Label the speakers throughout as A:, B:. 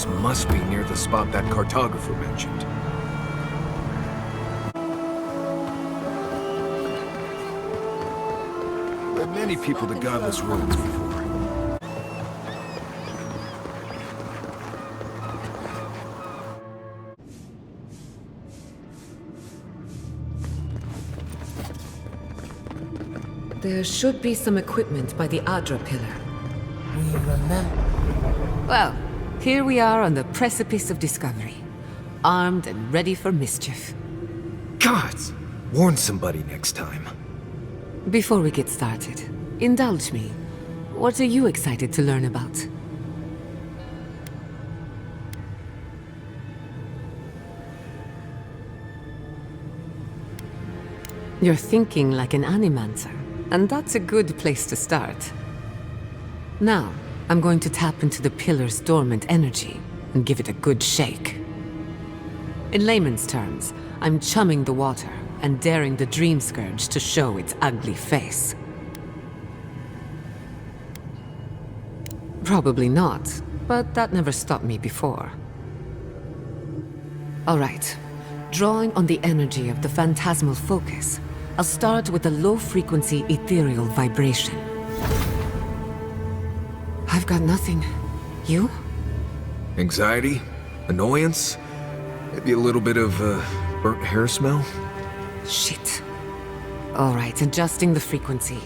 A: This must be near the spot that cartographer mentioned. Led many people to godless roads before.
B: There should be some equipment by the Adra pillar.
C: We remember.
B: Well, here we are on the precipice of discovery. Armed and ready for mischief.
A: Gods! Warn somebody next time.
B: Before we get started, indulge me. What are you excited to learn about? You're thinking like an animancer, and that's a good place to start. Now, I'm going to tap into the pillar's dormant energy and give it a good shake. In layman's terms, I'm chumming the water and daring the Dream Scourge to show its ugly face. Probably not, but that never stopped me before. All right, drawing on the energy of the phantasmal focus, I'll start with a low-frequency ethereal vibration. I've got nothing. You?
A: Anxiety? Annoyance? Maybe a little bit of, burnt hair smell?
B: Shit. All right, adjusting the frequency.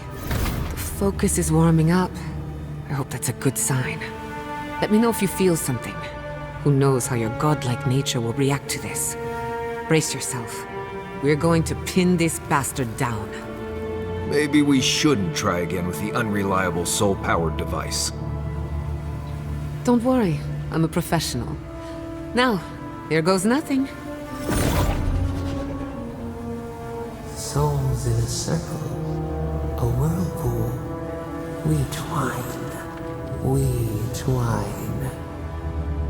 B: The focus is warming up. I hope that's a good sign. Let me know if you feel something. Who knows how your godlike nature will react to this. Brace yourself. We're going to pin this bastard down.
A: Maybe we shouldn't try again with the unreliable soul-powered device.
B: Don't worry, I'm a professional. Now, here goes nothing.
C: Souls in a circle, a whirlpool. We twine, we twine.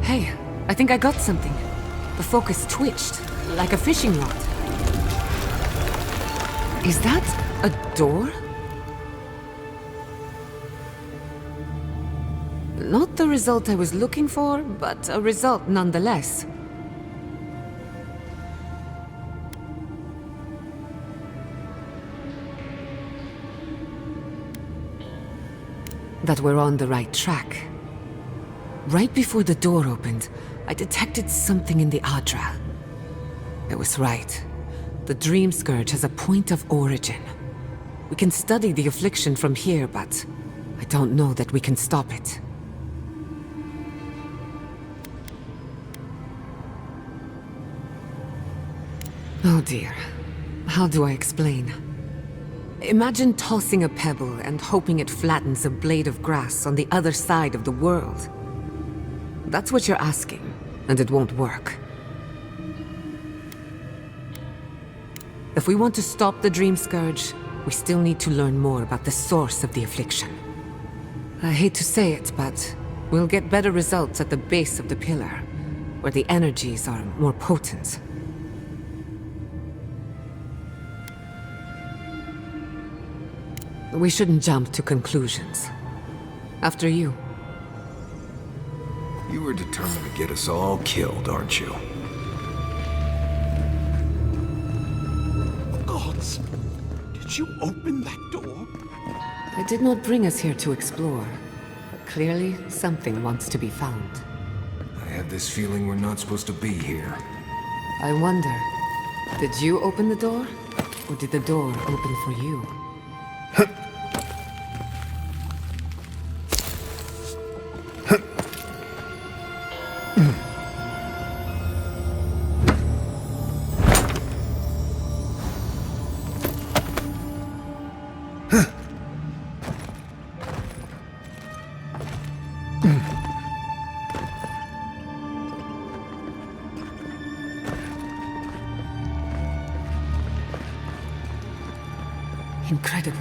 B: Hey, I think I got something. The focus twitched, like a fishing rod. Is that a door? Not the result I was looking for, but a result nonetheless. That we're on the right track. Right before the door opened, I detected something in the Adra. I was right. The Dream Scourge has a point of origin. We can study the affliction from here, but I don't know that we can stop it. Oh dear. How do I explain? Imagine tossing a pebble and hoping it flattens a blade of grass on the other side of the world. That's what you're asking, and it won't work. If we want to stop the Dream Scourge, we still need to learn more about the source of the affliction. I hate to say it, but we'll get better results at the base of the pillar, where the energies are more potent. We shouldn't jump to conclusions. After you.
A: You were determined to get us all killed, aren't you?
D: Gods! Did you open that door?
B: I did not bring us here to explore, but clearly something wants to be found.
A: I have this feeling we're not supposed to be here.
B: I wonder, did you open the door? Or did the door open for you? Incredible.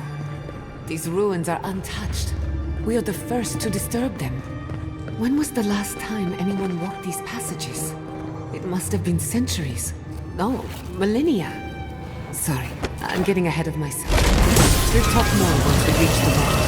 B: These ruins are untouched. We are the first to disturb them. When was the last time anyone walked these passages? It must have been centuries. No, millennia. Sorry, I'm getting ahead of myself. We'll talk more once we reach the vault.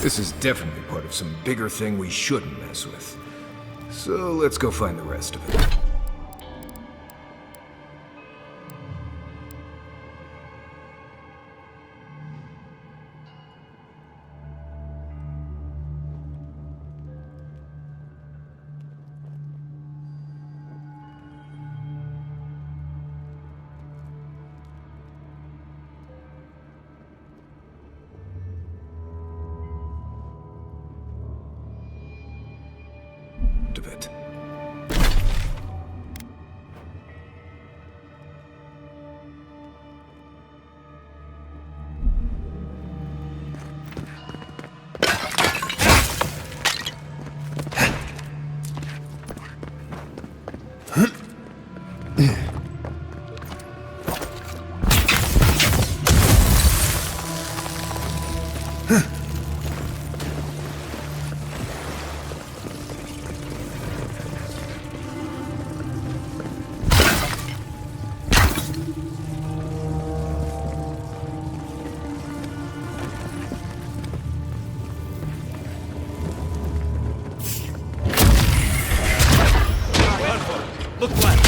A: This is definitely part of some bigger thing we shouldn't mess with. So let's go find the rest of it. Of it.
E: Look left.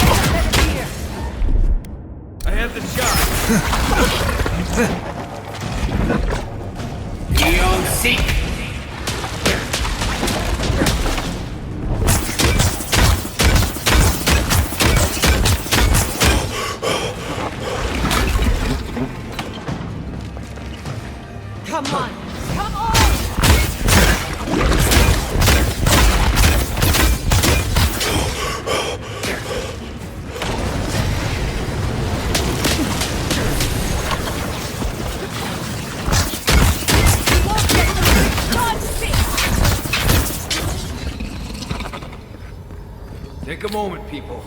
E: I have the shot.
D: Neon seek.
F: Come on! Come on!
A: Take a moment, people.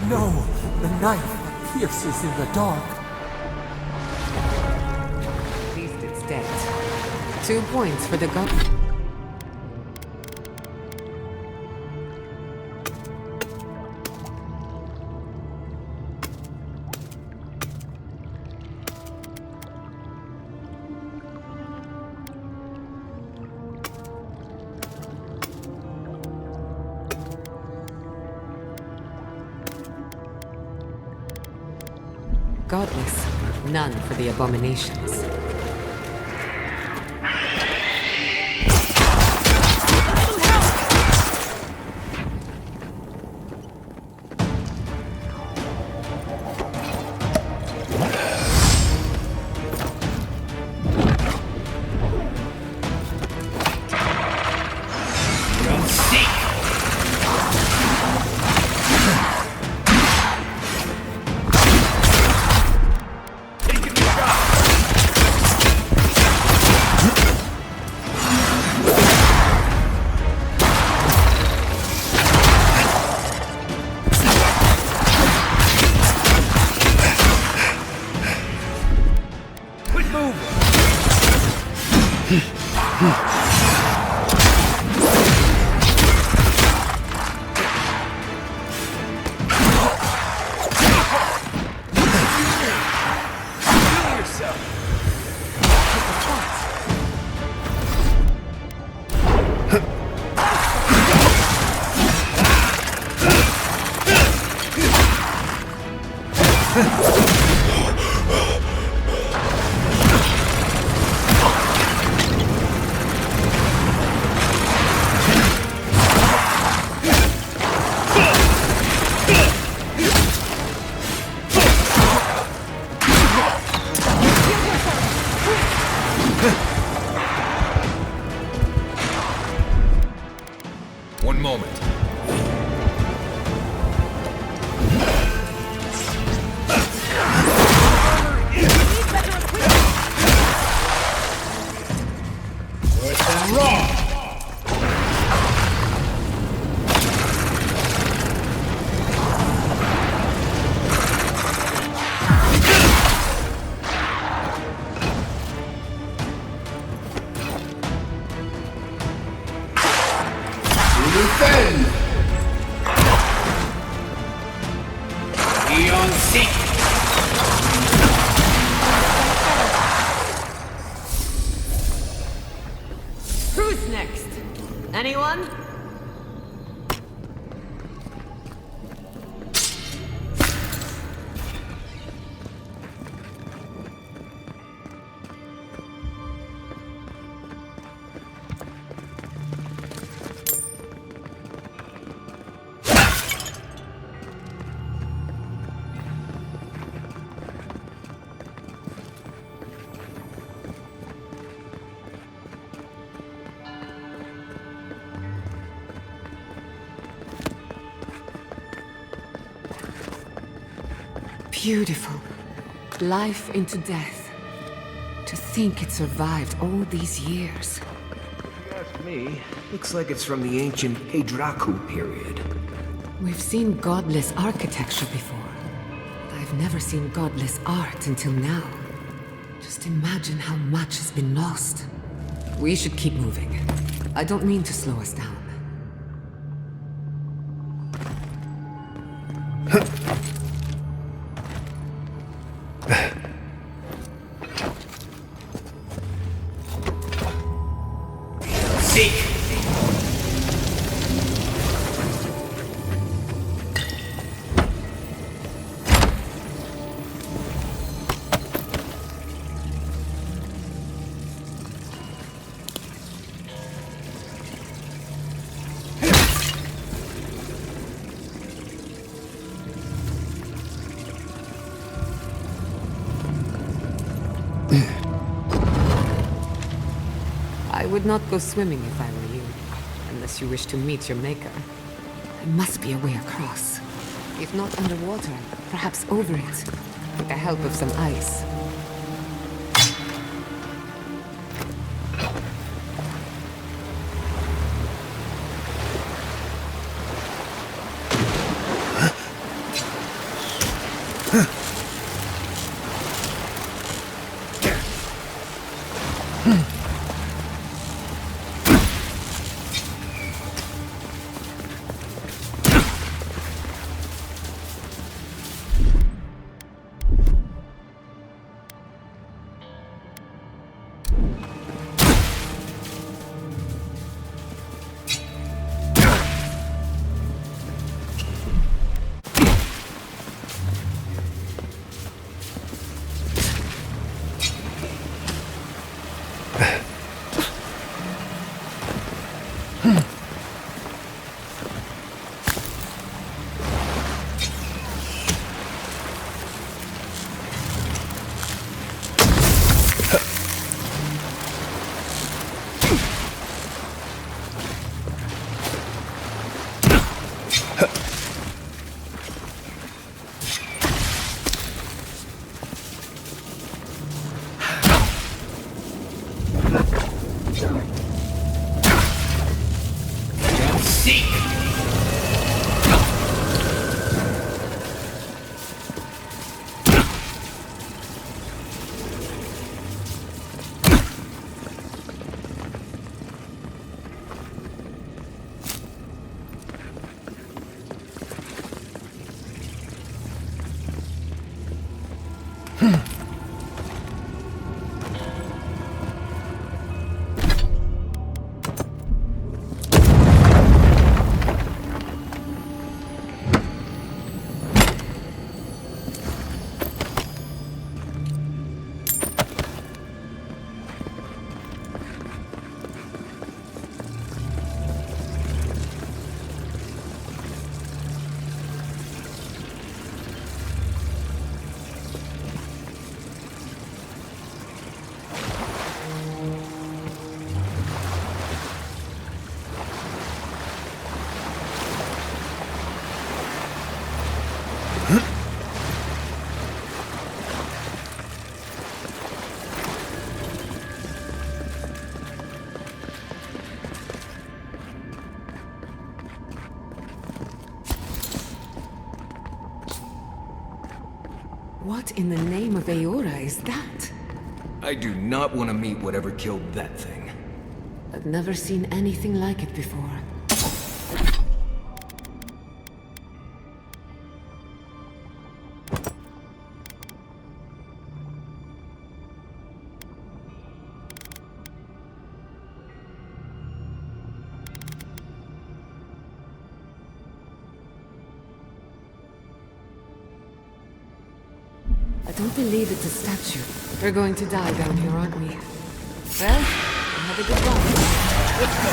C: No! The knife pierces in the dark.
B: At least it's dead. 2 points for the gun. Godless, none for the abominations.
A: One moment.
F: Who's next? Anyone?
B: Beautiful. Life into death. To think it survived all these years.
A: If you ask me, looks like it's from the ancient Heidraku period.
B: We've seen godless architecture before. I've never seen godless art until now. Just imagine how much has been lost. We should keep moving. I don't mean to slow us down. I would not go swimming if I were you, unless you wish to meet your maker. There must be a way across. If not underwater, perhaps over it, with the help of some ice. What in the name of AORUS is that?
A: I do not want to meet whatever killed that thing.
B: I've never seen anything like it before. I don't believe it's a statue. We're going to die down here, aren't we? Well, have a good one. Let's go.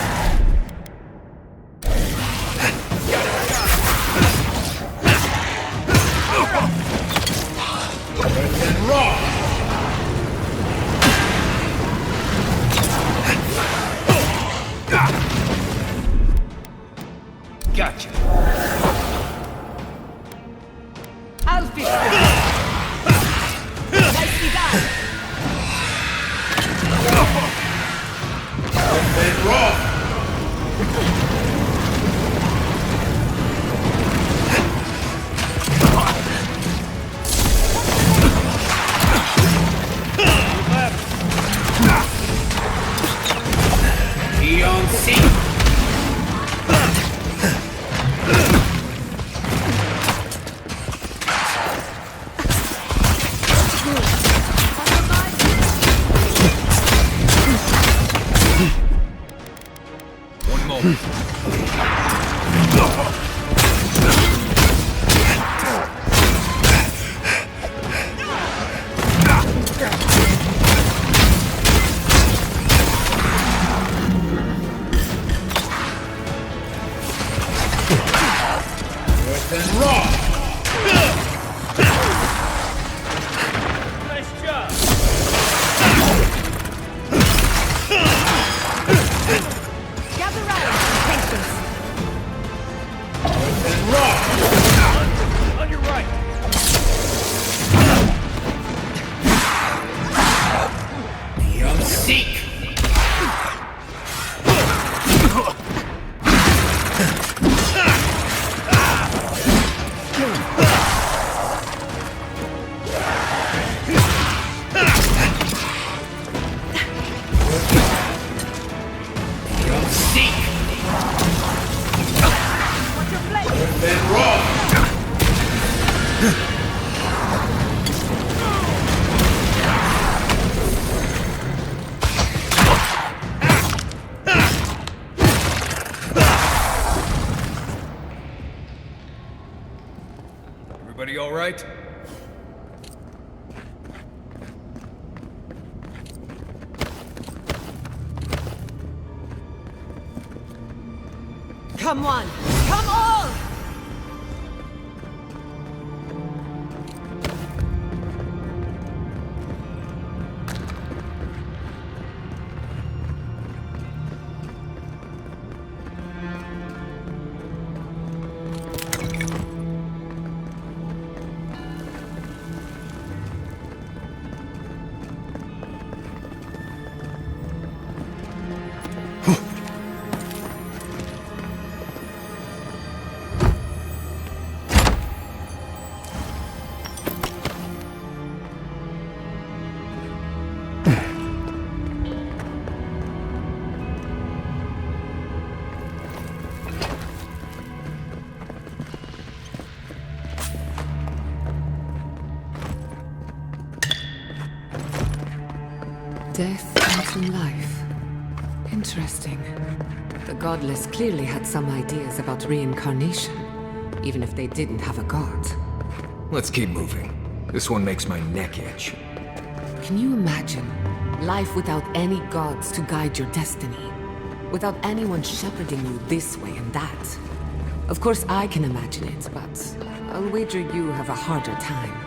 E: Gotcha.
F: I'll fix it. Nicely done.
E: Nice job.
F: Gather round. Patience.
E: On your right.
F: What's your plate?
A: Everybody all right?
F: Come on. Come on.
B: Death into life. Interesting. The godless clearly had some ideas about reincarnation, even if they didn't have a god.
A: Let's keep moving. This one makes my neck itch.
B: Can you imagine life without any gods to guide your destiny? Without anyone shepherding you this way and that? Of course I can imagine it, but I'll wager you have a harder time.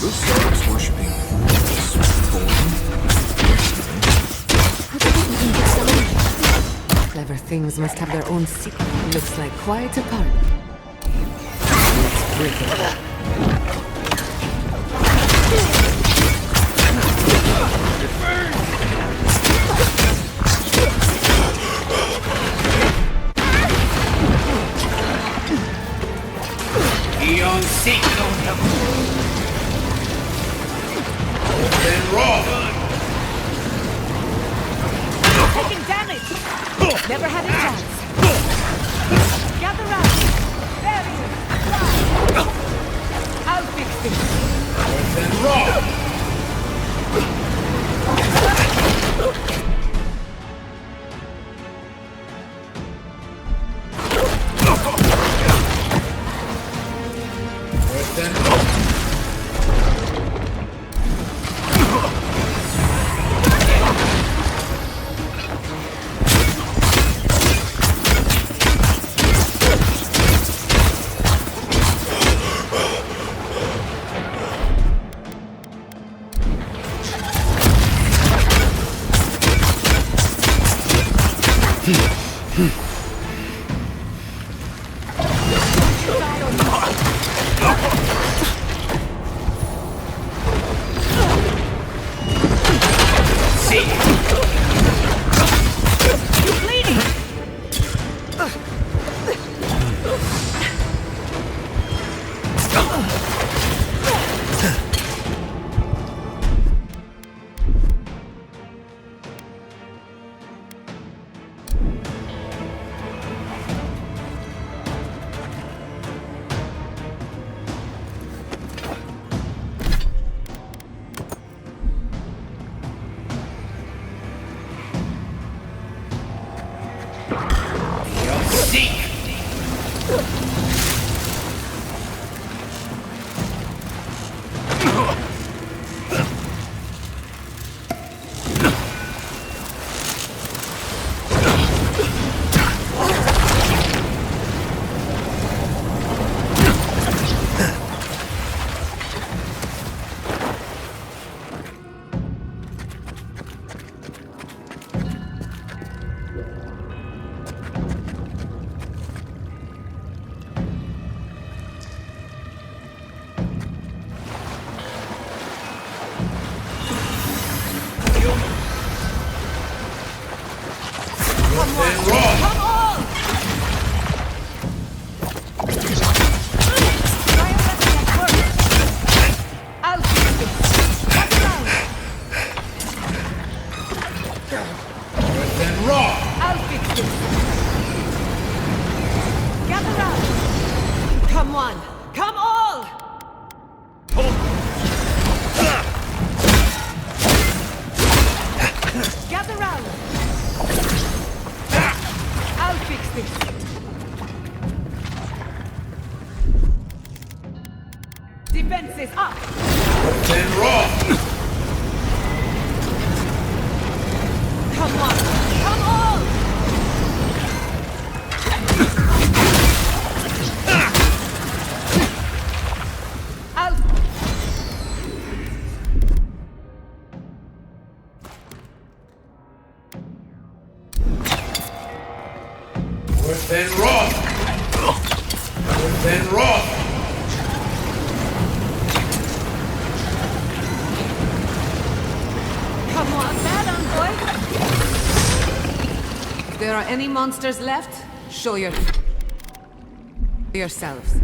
A: Those stars worshipping this form?
B: Clever things must have their own secret. Looks like quite a party. Let's break it up.
E: Eon Seek don't help. Then raw.
F: Taking damage! Never had a chance. Gather round. Barrier. Fly. I'll fix this.
E: Then raw.
F: Defenses up!
E: Then raw!
F: Come on! Come on! I'll...
E: Then raw! Then raw!
F: Come on, bad on, boy!
B: If there are any monsters left, show your... Yourselves.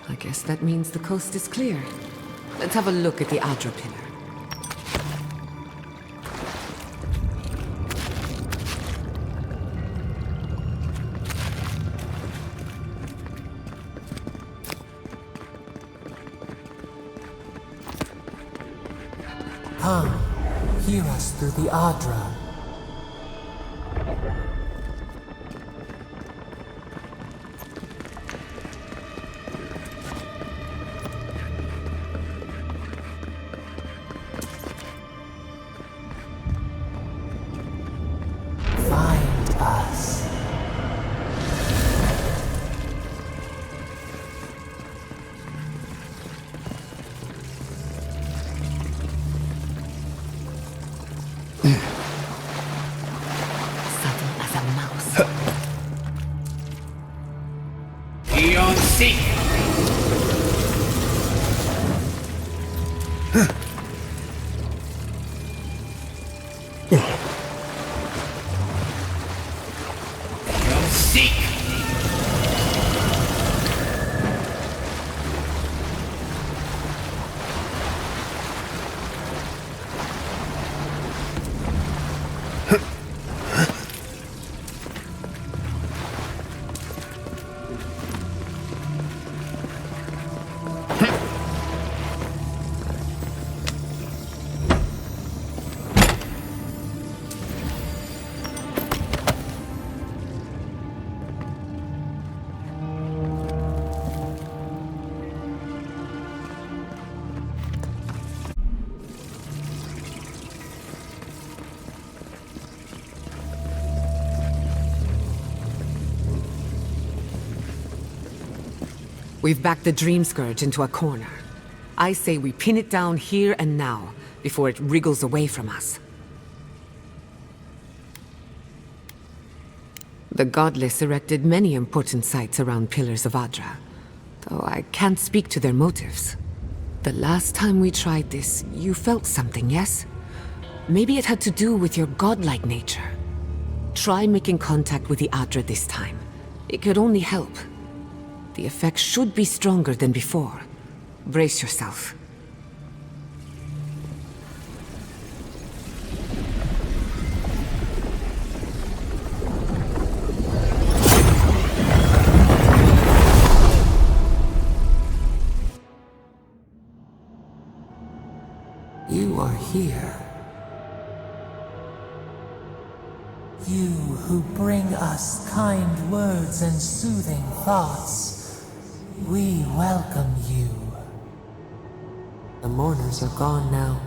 B: I guess that means the coast is clear. Let's have a look at the Adra pillar.
C: Come, hear us through the Adra. Find us.
B: Subtle as a mouse.
E: Beyond seek. Beyond seek.
B: We've backed the Dream Scourge into a corner. I say we pin it down here and now, before it wriggles away from us. The Godless erected many important sites around Pillars of Adra, though I can't speak to their motives. The last time we tried this, you felt something, yes? Maybe it had to do with your godlike nature. Try making contact with the Adra this time. It could only help. The effect should be stronger than before. Brace yourself.
C: You are here. You who bring us kind words and soothing thoughts. We welcome you. The mourners are gone now.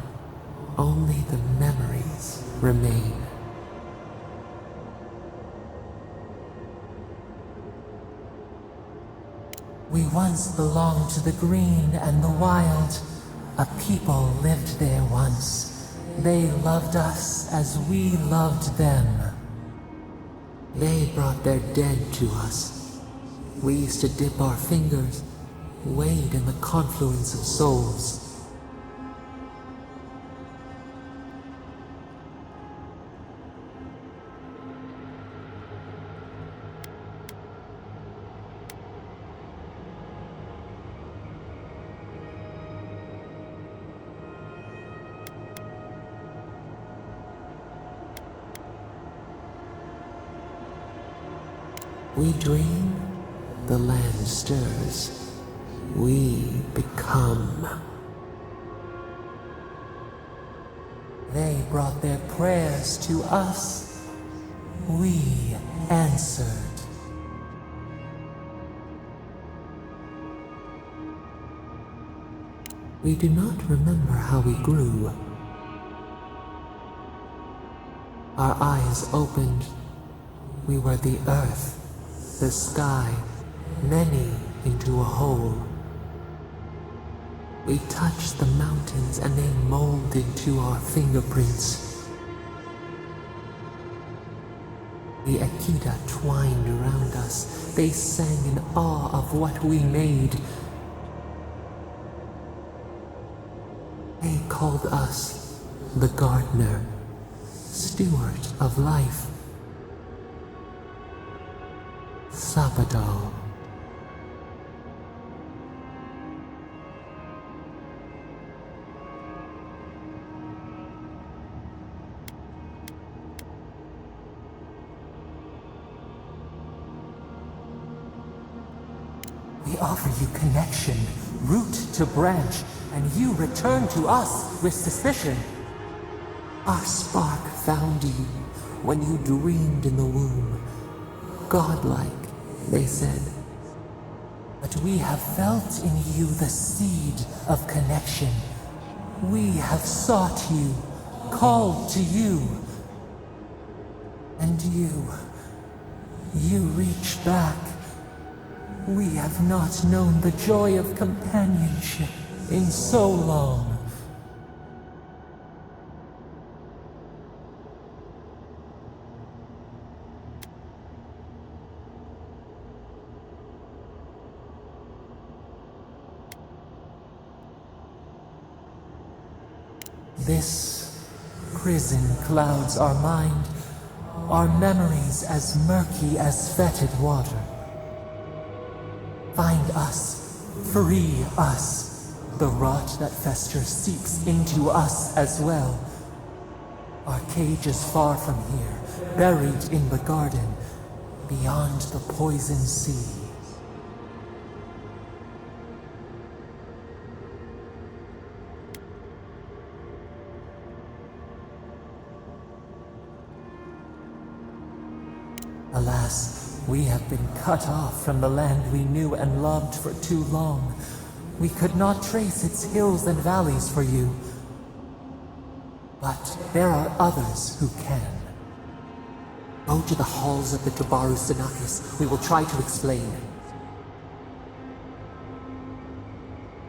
C: Only the memories remain. We once belonged to the green and the wild. A people lived there once. They loved us as we loved them. They brought their dead to us. We used to dip our fingers, wade in the confluence of souls. We dream, the land stirs. We become. They brought their prayers to us. We answered. We do not remember how we grew. Our eyes opened. We were the earth, the sky, many into a whole. We touched the mountains and they molded to our fingerprints. The Akita twined around us. They sang in awe of what we made. They called us the gardener. steward of life. Sabado. We offer you connection, root to branch, and you return to us with suspicion. Our spark found you when you dreamed in the womb. Godlike, they said. But we have felt in you the seed of connection. We have sought you, called to you. And you reach back. We have not known the joy of companionship in so long. This prison clouds our mind, our memories as murky as fetid water. Find us, free us. The rot that festers seeps into us as well. Our cage is far from here, buried in the garden, beyond the poison sea. Alas, we have been cut off from the land we knew and loved for too long. We could not trace its hills and valleys for you. But there are others who can. Go to the halls of the Tabaru Sinakis. We will try to explain.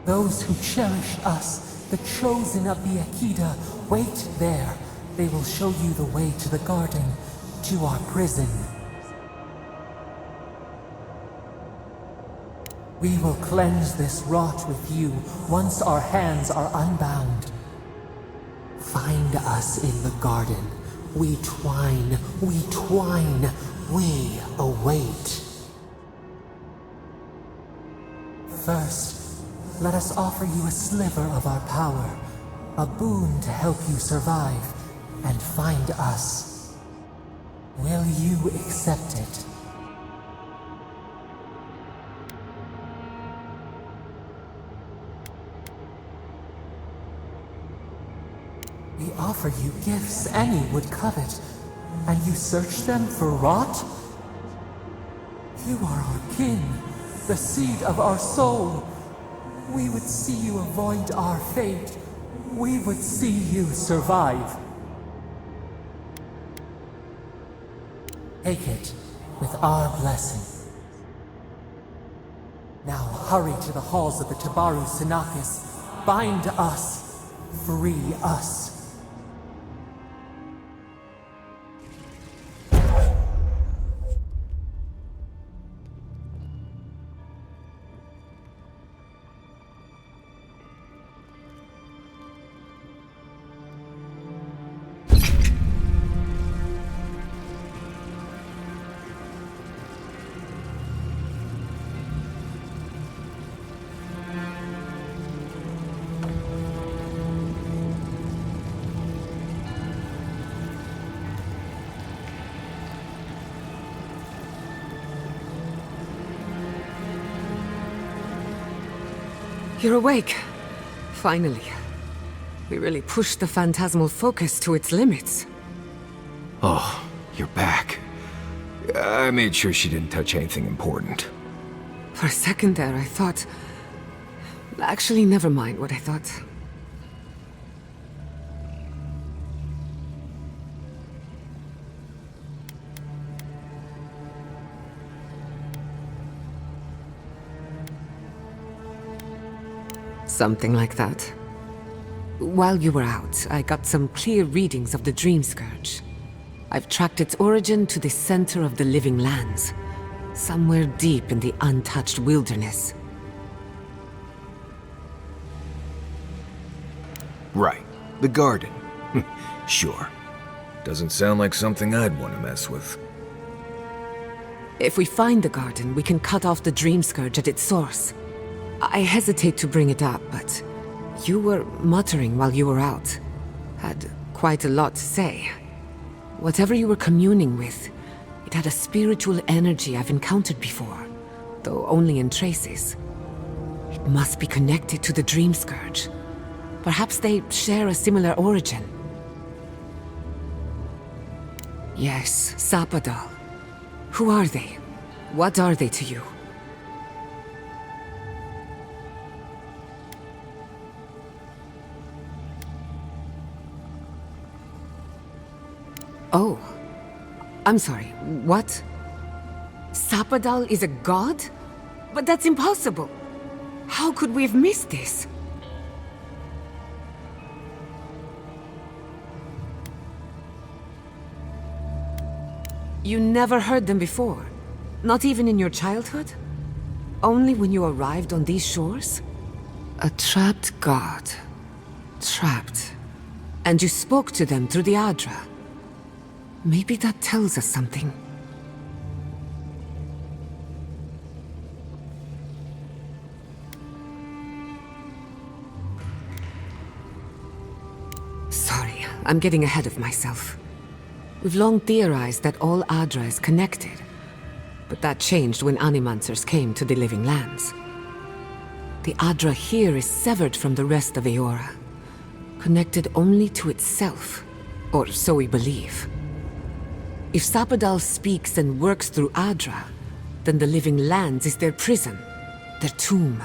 C: Those who cherish us, the chosen of the Akida, wait there. They will show you the way to the garden, to our prison. We will cleanse this rot with you once our hands are unbound. Find us in the garden. We twine, we await. First, let us offer you a sliver of our power, a boon to help you survive and find us. Will you accept it? We offer you gifts any would covet, and you search them for rot? You are our kin, the seed of our soul. We would see you avoid our fate. We would see you survive. Take it with our blessing. Now hurry to the halls of the Tabaru Sinakis. Bind us. Free us.
B: You're awake. Finally. We really pushed the phantasmal focus to its limits.
A: Oh, you're back. I made sure she didn't touch anything important.
B: For a second there, I thought... Actually, never mind what I thought. Something like that. While you were out, I got some clear readings of the Dream Scourge. I've tracked its origin to the center of the living lands, somewhere deep in the untouched wilderness.
A: Right. The garden. Sure. Doesn't sound like something I'd want to mess with.
B: If we find the garden, we can cut off the Dream Scourge at its source. I hesitate to bring it up, but you were muttering while you were out. Had quite a lot to say. Whatever you were communing with, it had a spiritual energy I've encountered before, though only in traces. It must be connected to the Dream Scourge. Perhaps they share a similar origin. Yes, Sapadal. Who are they? What are they to you? Oh. I'm sorry, what? Sapadal is a god? But that's impossible! How could we have missed this? You never heard them before? Not even in your childhood? Only when you arrived on these shores? A trapped god. Trapped. And you spoke to them through the Adra. Maybe that tells us something. Sorry, I'm getting ahead of myself. We've long theorized that all Adra is connected, but that changed when Animancers came to the Living Lands. The Adra here is severed from the rest of Aora, connected only to itself, or so we believe. If Sapadal speaks and works through Adra, then the Living Lands is their prison, their tomb.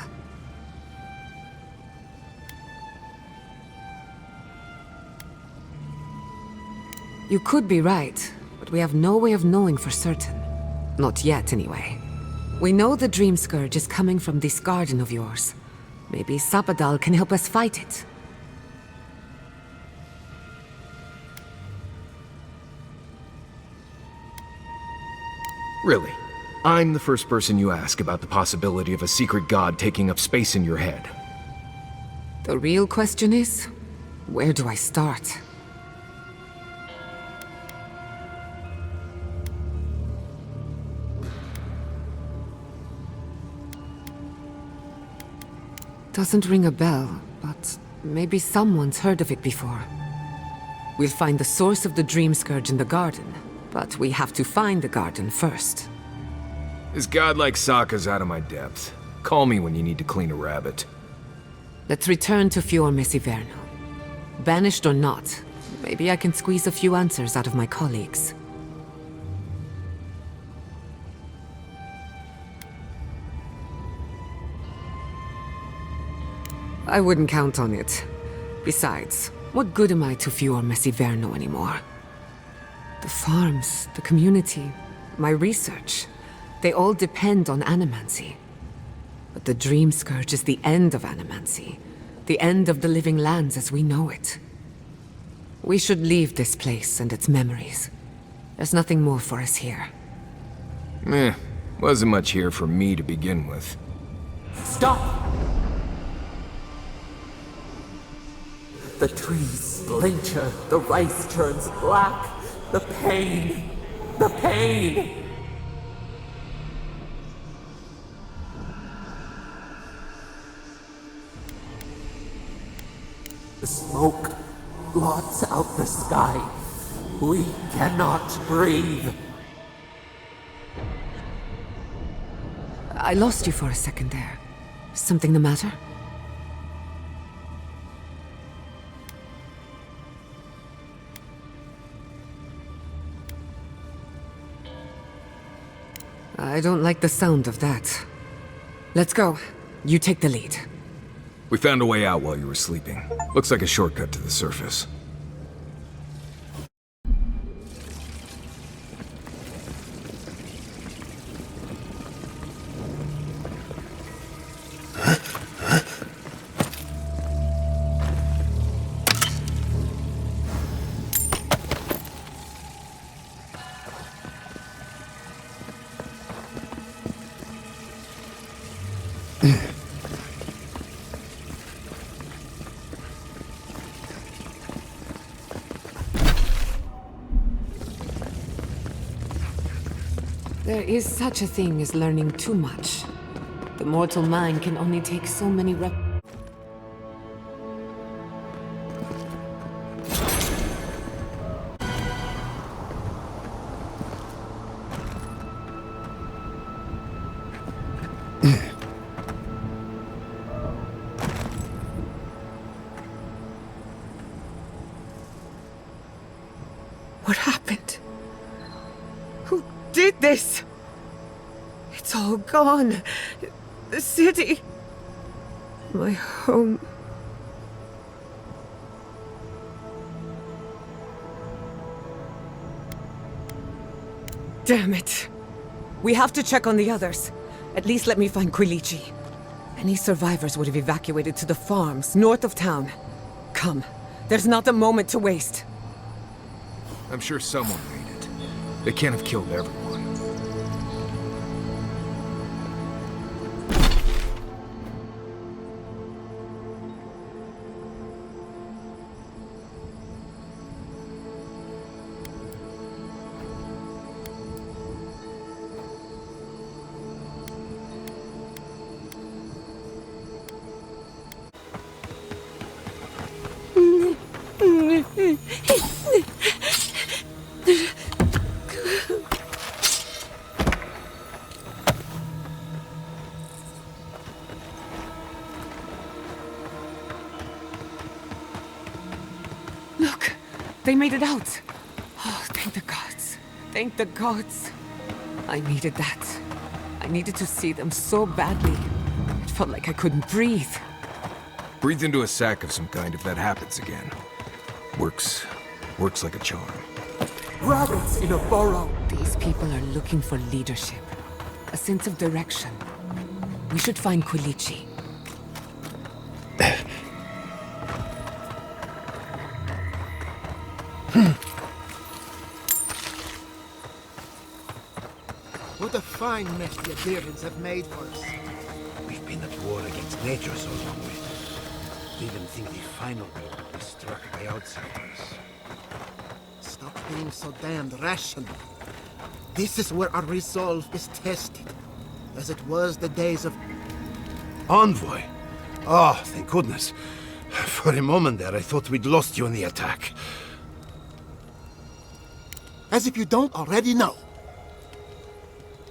B: You could be right, but we have no way of knowing for certain. Not yet, anyway. We know the Dream Scourge is coming from this garden of yours. Maybe Sapadal can help us fight it.
A: Really? I'm the first person you ask about the possibility of a secret god taking up space in your head.
B: The real question is, where do I start? Doesn't ring a bell, but maybe someone's heard of it before. We'll find the source of the Dream Scourge in the garden, but we have to find the garden first.
A: This god like Sokka's out of my depth. Call me when you need to clean a rabbit.
B: Let's return to Fior Messiverno. Banished or not, maybe I can squeeze a few answers out of my colleagues. I wouldn't count on it. Besides, what good am I to Fior Messiverno anymore? The farms, the community, my research, they all depend on animancy. But the Dream Scourge is the end of animancy, the end of the Living Lands as we know it. We should leave this place and its memories. There's nothing more for us here.
A: Wasn't much here for me to begin with.
C: Stop! The trees splinter, the rice turns black. The pain! The pain! The smoke blots out the sky. We cannot breathe.
B: I lost you for a second there. Something the matter? I don't like the sound of that. Let's go. You take the lead.
A: We found a way out while you were sleeping. Looks like a shortcut to the surface.
B: There is such a thing as learning too much. The mortal mind can only take so many What happened? Who did this? It's all gone. The city. My home. Damn it. We have to check on the others. At least let me find Quilichi. Any survivors would have evacuated to the farms north of town. Come. There's not a moment to waste.
A: I'm sure someone made it. They can't have killed everyone.
B: Look, they made it out. Oh, thank the gods. Thank the gods. I needed that. I needed to see them so badly. It felt like I couldn't breathe.
A: Breathe into a sack of some kind if that happens again. Works like a charm.
C: Rabbits in a burrow.
B: These people are looking for leadership. A sense of direction. We should find Quilichi.
G: What a fine mess the Adherents have made for us.
D: We've been at war against nature so long, we even think the final blow will be struck by outsiders.
G: Stop being so damned rational. This is where our resolve is tested, as it was the days of...
D: Envoy? Oh, thank goodness. For a moment there, I thought we'd lost you in the attack.
G: As if you don't already know.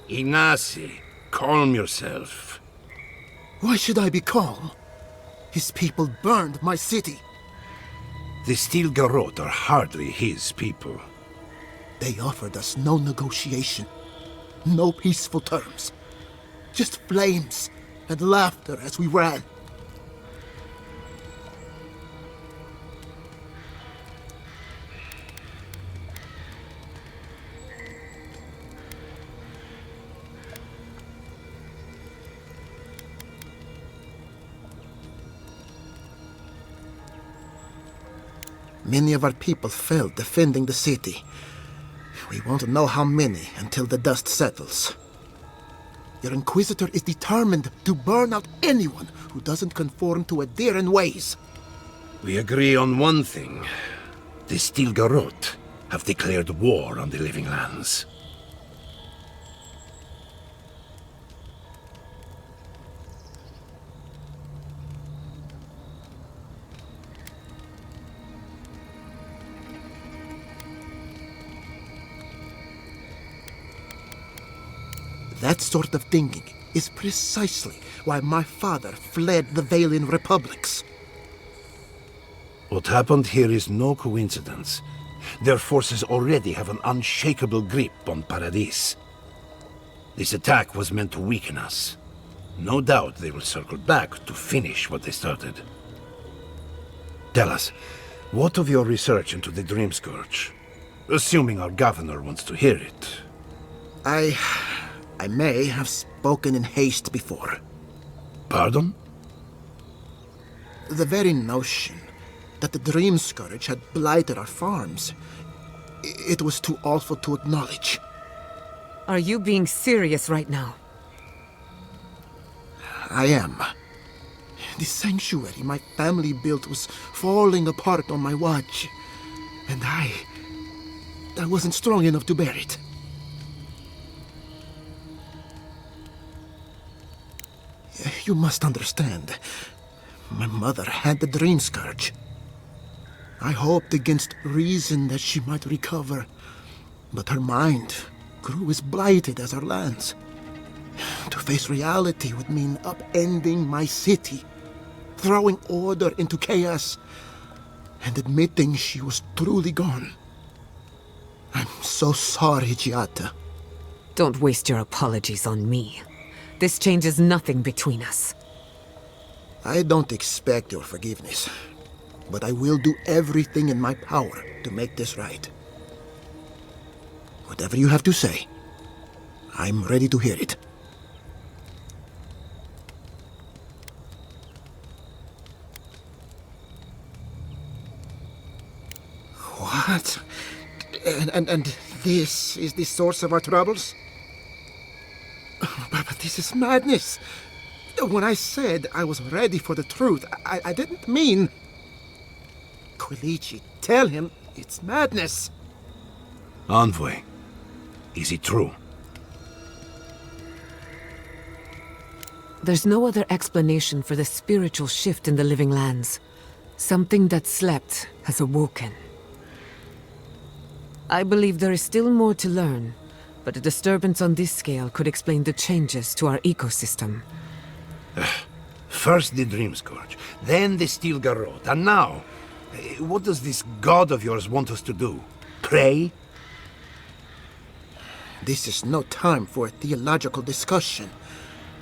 D: Ignacy, calm yourself.
G: Why should I be calm? His people burned my city.
D: The Steel Garrote are hardly his people.
G: They offered us no negotiation, no peaceful terms. Just flames and laughter as we ran. Many of our people fell defending the city. We won't know how many until the dust settles. Your Inquisitor is determined to burn out anyone who doesn't conform to Adherent ways.
D: We agree on one thing. The Steel Garrote have declared war on the Living Lands.
G: That sort of thinking is precisely why my father fled the Valian republics.
D: What happened here is no coincidence. Their forces already have an unshakable grip on Paradis. This attack was meant to weaken us. No doubt they will circle back to finish what they started. Tell us, what of your research into the Dream Scourge? Assuming our governor wants to hear it.
G: I may have spoken in haste before.
D: Pardon?
G: The very notion that the Dream Scourge had blighted our farms, it was too awful to acknowledge.
B: Are you being serious right now?
G: I am. The sanctuary my family built was falling apart on my watch, and I wasn't strong enough to bear it. You must understand. My mother had the dream scourge. I hoped against reason that she might recover, but her mind grew as blighted as her lands. To face reality would mean upending my city, throwing order into chaos, and admitting she was truly gone. I'm so sorry, Giata.
B: Don't waste your apologies on me. This changes nothing between us.
G: I don't expect your forgiveness, but I will do everything in my power to make this right. Whatever you have to say, I'm ready to hear it. What? And this is the source of our troubles? But this is madness. When I said I was ready for the truth, I didn't mean... Quilici, tell him it's madness.
D: Envoy, is it true?
B: There's no other explanation for the spiritual shift in the living lands. Something that slept has awoken. I believe there is still more to learn, but a disturbance on this scale could explain the changes to our ecosystem.
D: First the Dream Scourge, then the Steel Garrote, and now... what does this god of yours want us to do? Pray?
G: This is no time for a theological discussion.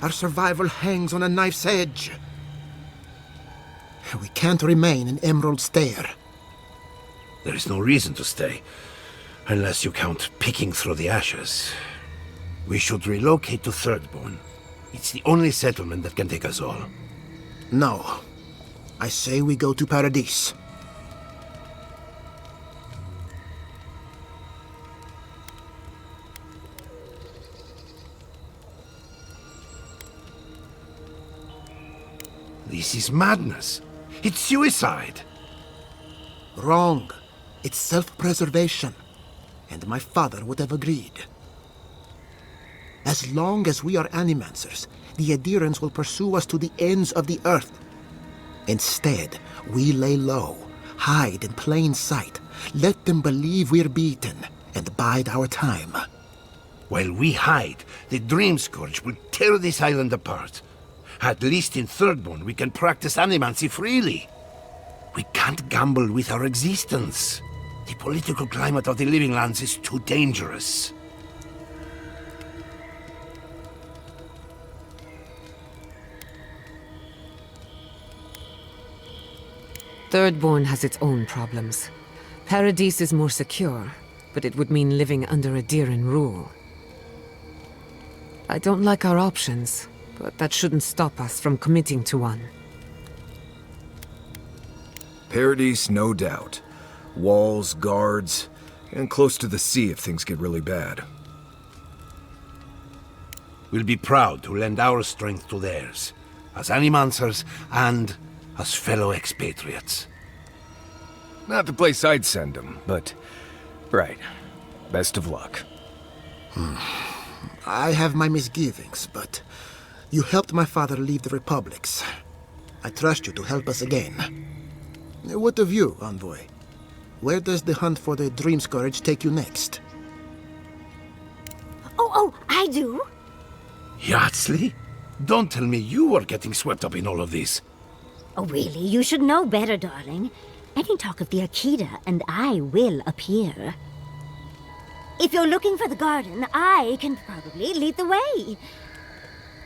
G: Our survival hangs on a knife's edge. We can't remain in Emerald Stair.
D: There is no reason to stay, unless you count picking through the ashes. We should relocate to Thirdborn. It's the only settlement that can take us all.
G: No. I say we go to Paradise.
D: This is madness. It's suicide.
G: Wrong. It's self-preservation. And my father would have agreed. As long as we are Animancers, the adherents will pursue us to the ends of the earth. Instead, we lay low, hide in plain sight, let them believe we're beaten, and bide our time.
D: While we hide, the Dream Scourge will tear this island apart. At least in Thirdborn, we can practice animancy freely. We can't gamble with our existence. The political climate of the Living Lands is too dangerous.
B: Thirdborn has its own problems. Paradise is more secure, but it would mean living under Adiran rule. I don't like our options, but that shouldn't stop us from committing to one.
A: Paradise, no doubt. Walls, guards, and close to the sea if things get really bad.
D: We'll be proud to lend our strength to theirs, as Animancers and as fellow expatriates.
A: Not the place I'd send them, but... right. Best of luck.
G: I have my misgivings, but... you helped my father leave the Republics. I trust you to help us again. What of you, Envoy? Where does the hunt for the Dream Scourge take you next?
H: Oh, I do.
D: Yardsley? Don't tell me you were getting swept up in all of this.
H: Oh, really? You should know better, darling. Any talk of the Akita, and I will appear. If you're looking for the garden, I can probably lead the way.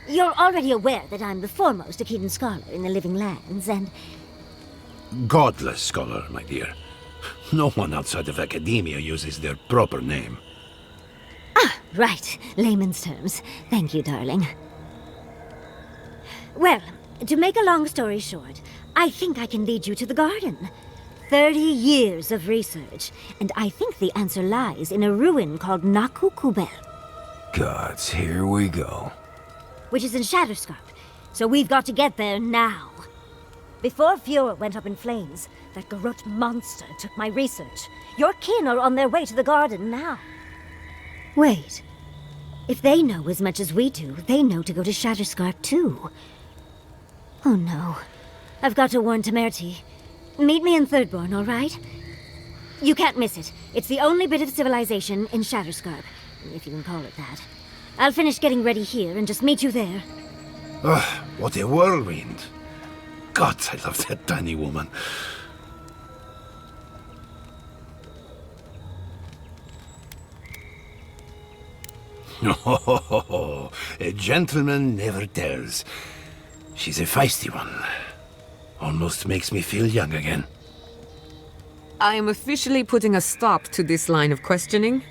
H: You're already aware that I'm the foremost Akitan scholar in the Living Lands, and...
D: Godless scholar, my dear. No one outside of academia uses their proper name.
H: Ah, right. Layman's terms. Thank you, darling. Well, to make a long story short, I think I can lead you to the garden. 30 years of research, and I think the answer lies in a ruin called Naku Tedak,
A: Gods, here we go.
H: which is in Shatterscarp. So we've got to get there now. Before Fuhrer went up in flames, that garrote monster took my research. Your kin are on their way to the garden now. Wait. If they know as much as we do, they know to go to Shatterscarp too. Oh no. I've got to warn Temerity. Meet me in Thirdborn, all right? You can't miss it. It's the only bit of civilization in Shatterscarp, if you can call it that. I'll finish getting ready here and just meet you there.
D: Ugh, what a whirlwind. God, I love that tiny woman. Oh, a gentleman never tells. She's a feisty one. Almost makes me feel young again.
B: I am officially putting a stop to this line of questioning.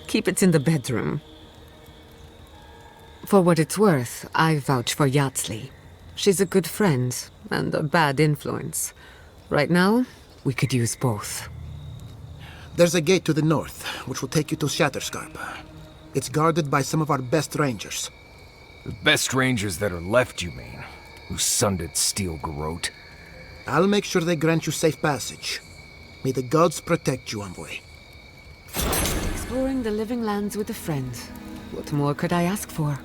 B: Keep it in the bedroom. For what it's worth, I vouch for Yatsley. She's a good friend and a bad influence. Right now, we could use both.
G: There's a gate to the north, which will take you to Shatterscarp. It's guarded by some of our best rangers.
A: The best rangers that are left, you mean? Who sundered Steel Garrote?
G: I'll make sure they grant you safe passage. May the gods protect you, Envoy.
B: Exploring the living lands with a friend. What more could I ask for?